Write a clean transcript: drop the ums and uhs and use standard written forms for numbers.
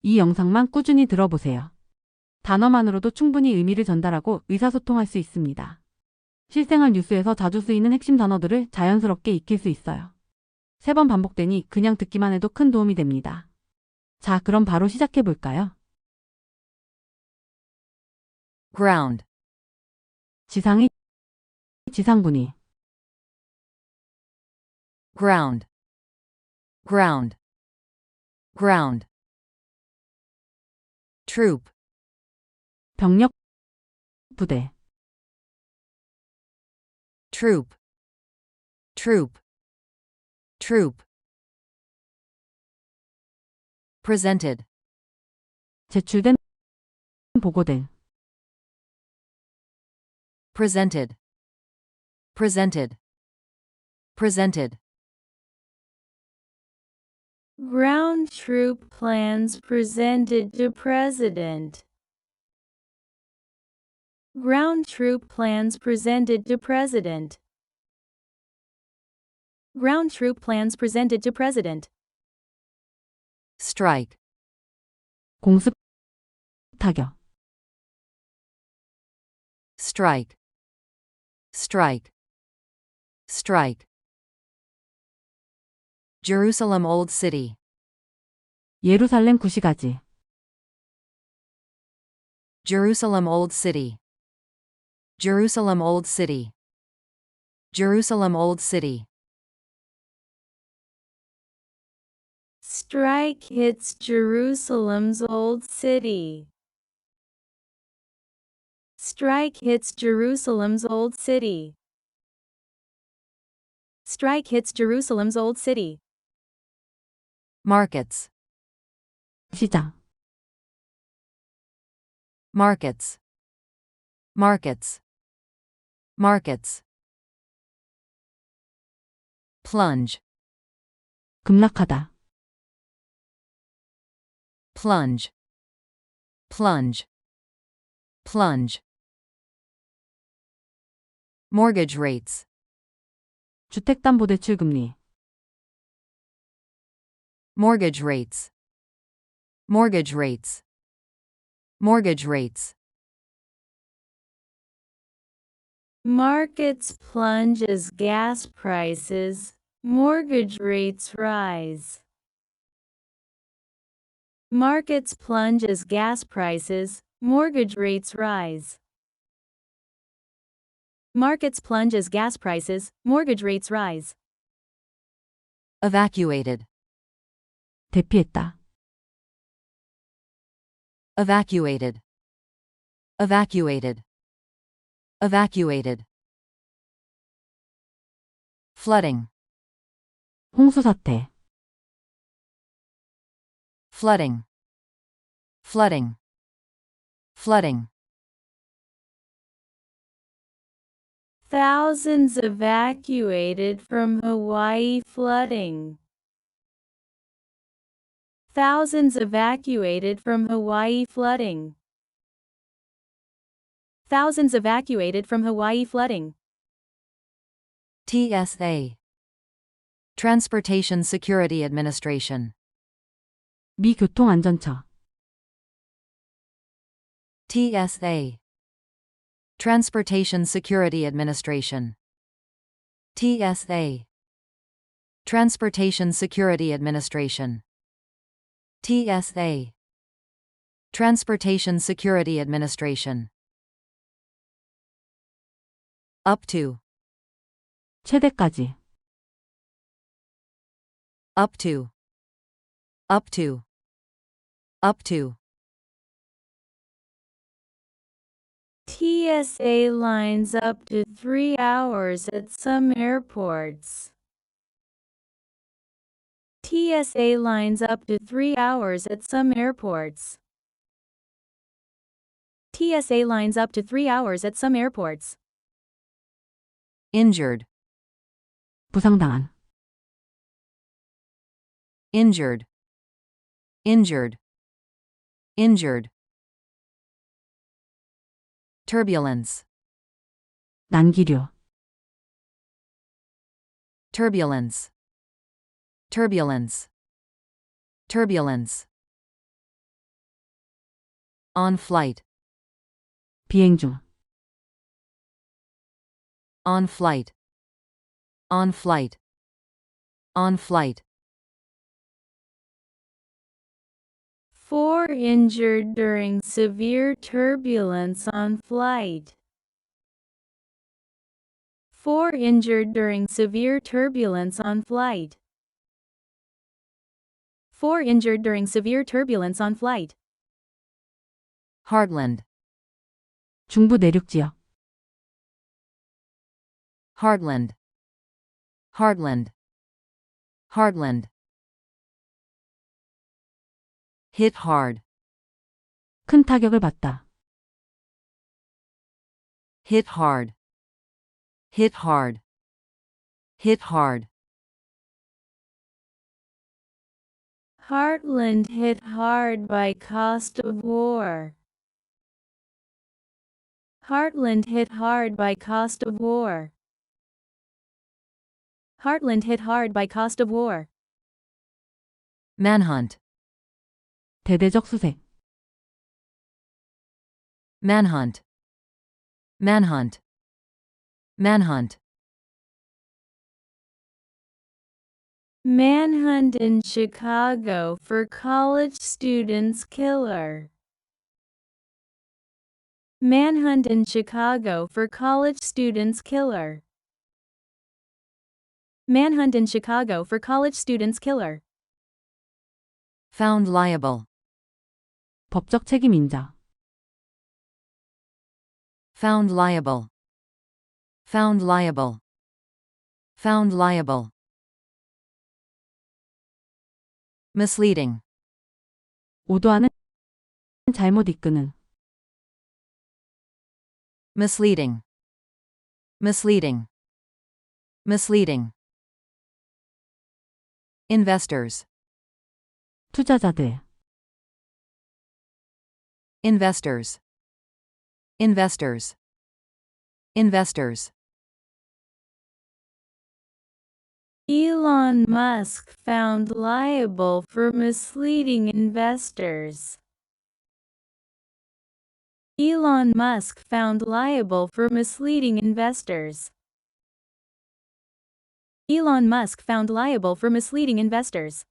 이 영상만 꾸준히 들어보세요. 단어만으로도 충분히 의미를 전달하고 의사소통할 수 있습니다. 실생활 뉴스에서 자주 쓰이는 핵심 단어들을 자연스럽게 익힐 수 있어요. 3번 반복되니 그냥 듣기만 해도 큰 도움이 됩니다. 자, 그럼 바로 시작해 볼까요? ground, 지상의 지상군이, ground, ground, ground. troop, 병력, 부대, troop, troop, troop. presented, 제출된, 보고된, presented, presented, presented. Ground troop plans presented to President. Ground troop plans presented to President. Ground troop plans presented to President. strike, 공습, 타격, strike, strike, strike. Jerusalem Old City, 예루살렘 구시가지, Jerusalem Old City, Jerusalem Old City, Jerusalem Old City. Strike hits Jerusalem's old city. Strike hits Jerusalem's old city. Strike hits Jerusalem's old city. Markets, 시장, markets, markets, markets. Plunge, 급락하다, plunge, plunge, plunge. Mortgage rates, 주택담보대출 금리, mortgage rates, mortgage rates, mortgage rates. Markets plunge as gas prices, mortgage rates rise. Markets plunge as gas prices, mortgage rates rise. Markets plunge as gas prices, mortgage rates rise. Evacuated, 대피했다, evacuated, evacuated, evacuated. Flooding, 홍수사태, flooding, flooding, flooding. Thousands evacuated from Hawaii flooding. Thousands evacuated from Hawaii flooding. Thousands evacuated from Hawaii flooding. TSA, Transportation Security Administration, 미 교통안전처, TSA, Transportation Security Administration, TSA, Transportation Security Administration, TSA, Transportation Security Administration. Up to, 최대까지, up to, up to, up to. TSA lines up to 3 hours at some airports. TSA lines up to 3 hours at some airports. TSA lines up to 3 hours at some airports. Injured, 부상당한, injured, injured, injured. Turbulence, 난기류, turbulence, turbulence, turbulence. On flight. 비행 중, On flight. On flight. On flight. 4 injured during severe turbulence on flight. 4 injured during severe turbulence on flight. 4 injured during severe turbulence on flight. Heartland. 중부 내륙 지역, Heartland. Heartland. Heartland. Hit hard. 큰 타격을 받다, Hit hard. Hit hard. Hit hard. Heartland hit hard by cost of war. Heartland hit hard by cost of war. Heartland hit hard by cost of war. Manhunt. 대대적 수색, Manhunt. Manhunt. Manhunt. Manhunt in Chicago for college students killer. Manhunt in Chicago for college students killer. Manhunt in Chicago for college students killer. Found liable. 법적 책임 인정, Found liable. Found liable. Found liable. Misleading. 오도하는, 잘못 이끄는, Misleading. Misleading. Misleading. Investors. 투자자들, Investors. Investors. Investors. Elon Musk found liable for misleading investors. Elon Musk found liable for misleading investors. Elon Musk found liable for misleading investors.